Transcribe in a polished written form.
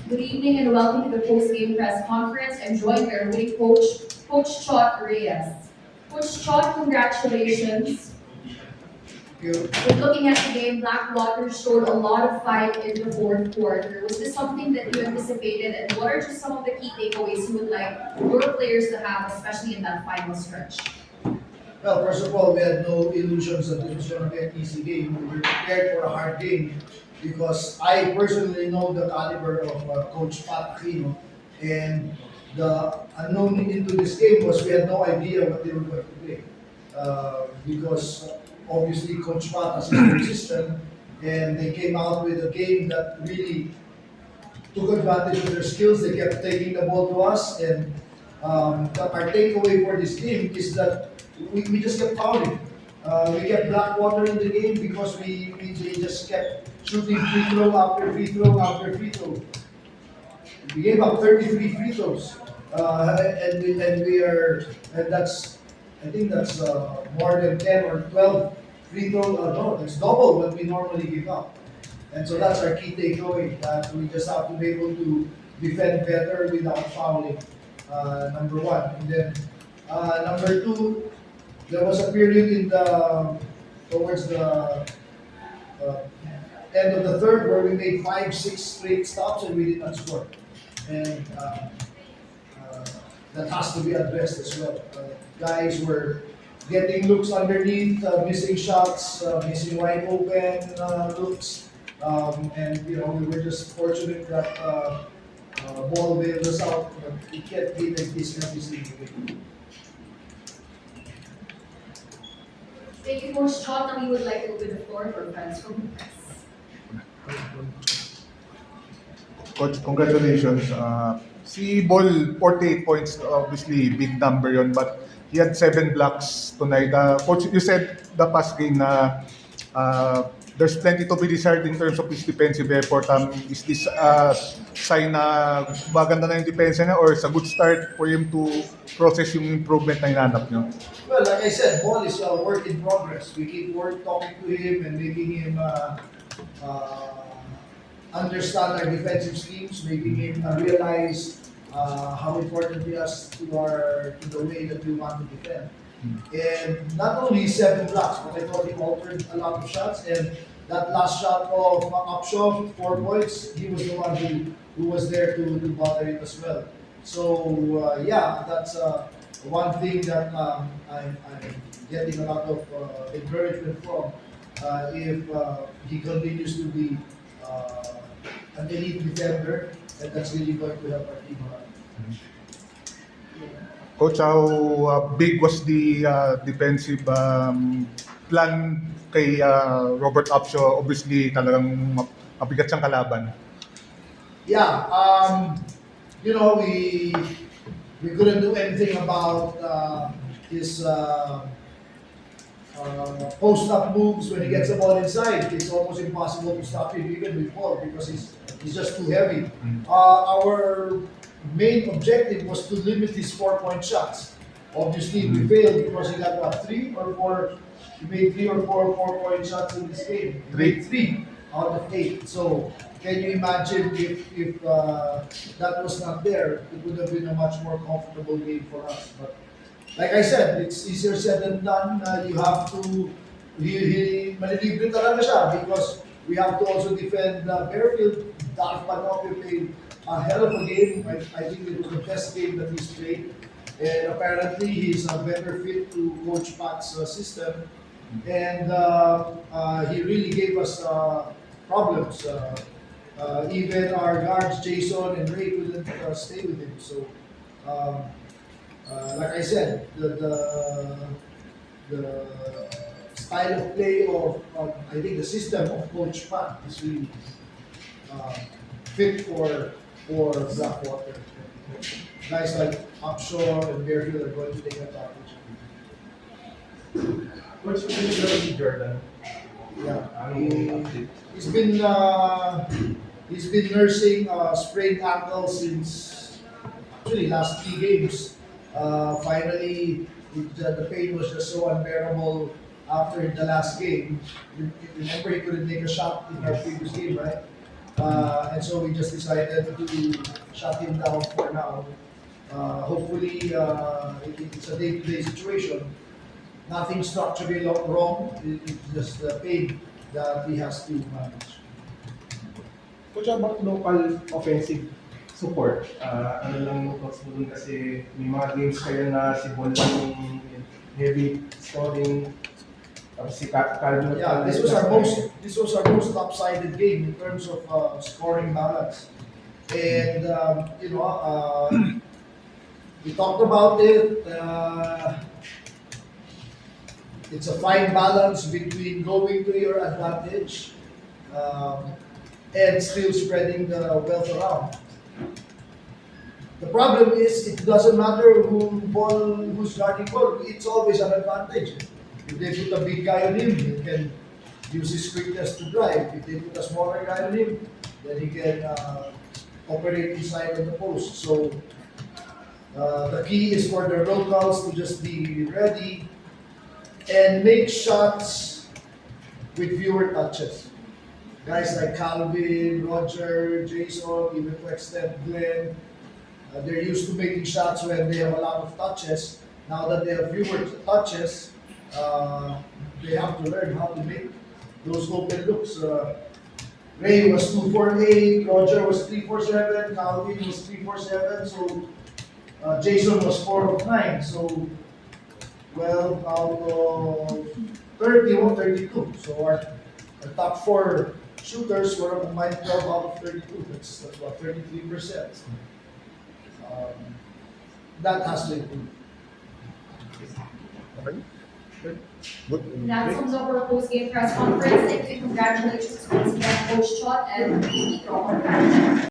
Good evening and welcome to the post-game press conference. I'm joined by our winning coach, Coach Chot Reyes. Coach Chot, congratulations. You. With looking at the game, Blackwater showed a lot of fight in the fourth quarter. Was this something that you anticipated, and what are just some of the key takeaways you would like your players to have, especially in that final stretch? Well, first of all, we had no illusions that this was going to be an easy game. We were prepared for a hard game because I personally know the caliber of Coach Pat Aquino, and the unknown into this game was we had no idea what they were going to play because obviously Coach Pat has his own system, and they came out with a game that really took advantage of their skills. They kept taking the ball to us, and our takeaway for this game is that we just kept fouling. We kept Blackwater in the game because we they just kept shooting free throw after free throw after free throw. We gave up 33 free throws, and that's I think that's more than 10 or 12 free throws. No, that's double what we normally give up. And so that's our key takeaway, that we just have to be able to defend better without fouling, number one. And then number two, there was a period towards the end of the third where we made five, six straight stops and we did not score. And uh, that has to be addressed as well. Guys were getting looks underneath, missing shots, missing wide open looks, and we were just fortunate that ball bailed us out. But we can't be like this every single week. Thank you, Coach Chot. Now we would like to open the floor for fans from the press. Coach, congratulations. Si Ball, 48 points, obviously big number yon, but he had 7 blocks tonight. Coach, you said the past game na there's plenty to be desired in terms of his defensive effort. Is this a sign na maganda na yung depensa niya, or it's a good start for him to process yung improvement na hinanap niyo? Well, like I said, ball is a work in progress. We keep talking to him and making him uh, understand our defensive schemes, making him realize how important he is to the way that we want to defend. And not only 7 blocks, but I thought he altered a lot of shots. And that last shot of Upshaw, 4 points, he was the one who was there to bother it as well. So yeah, that's one thing that I'm getting a lot of encouragement from. If he continues to be an elite defender, and that's really going to help our team a lot. Coach, how big was the defensive plan kay Robert Upshaw? Obviously, talagang mabigat siyang kalaban. Yeah, we couldn't do anything about his post up moves when he gets the ball inside. It's almost impossible to stop him even with ball because he's just too heavy. Our main objective was to limit his 4 point shots. Obviously, we failed because he got what, three or four. He made three or four 4 point shots in this game. He made three out of 8. So can you imagine if that was not there? It would have been a much more comfortable game for us. But like I said, it's easier said than done. You have to, manilibre talaga siya because we have to also defend Bearfield. Darth Panopio played a hell of a game. I think it was the best game that he's played. And apparently he's a better fit to Coach Pat's system. And he really gave us problems. Even our guards, Jason and Ray, couldn't stay with him. So um, like I said, the style of play of I think the system of Coach Pat is really uh, fit for Blackwater. Guys like Upshaw and Bearfield are going to take advantage of What's the ability, Jordan? it. Yeah, he's been nursing a sprained ankle since actually last 3 games. Finally, the pain was just so unbearable after the last game. Remember, he couldn't make a shot in our previous game, right? And so we just decided to shut him down for now. Hopefully, it's a day-to-day situation. Nothing structurally wrong. It's just the pain that he has to manage. Coach, about local offensive support, ano lang yung thoughts mo dun kasi may mga games kayo na si Bol lang yung heavy scoring, tapos si Calvin. Yeah, this was our most lopsided game in terms of scoring balance. And we talked about it. It's a fine balance between going to your advantage and still spreading the wealth around. The problem is it doesn't matter who's guarding ball. It's always an advantage. If they put a big guy on him, he can use his quickness to drive. If they put a smaller guy on him, then he can operate inside of the post. So the key is for the locals to just be ready and make shots with fewer touches. Guys like Calvin, Roger, Jason, even to extent Glenn, they're used to making shots when they have a lot of touches. Now that they have fewer touches, they have to learn how to make those open looks. Ray was 248, Roger was 347, Calvin was 347, so Jason was 4 of 9. So 12 out of 30 or 32. So our top 4 shooters were combined 12 out of 32. That's what, 33%. That has to improve. Okay. Good. That sums up our post-game press conference. Thank you and congratulations once again, Coach Chot and Ito.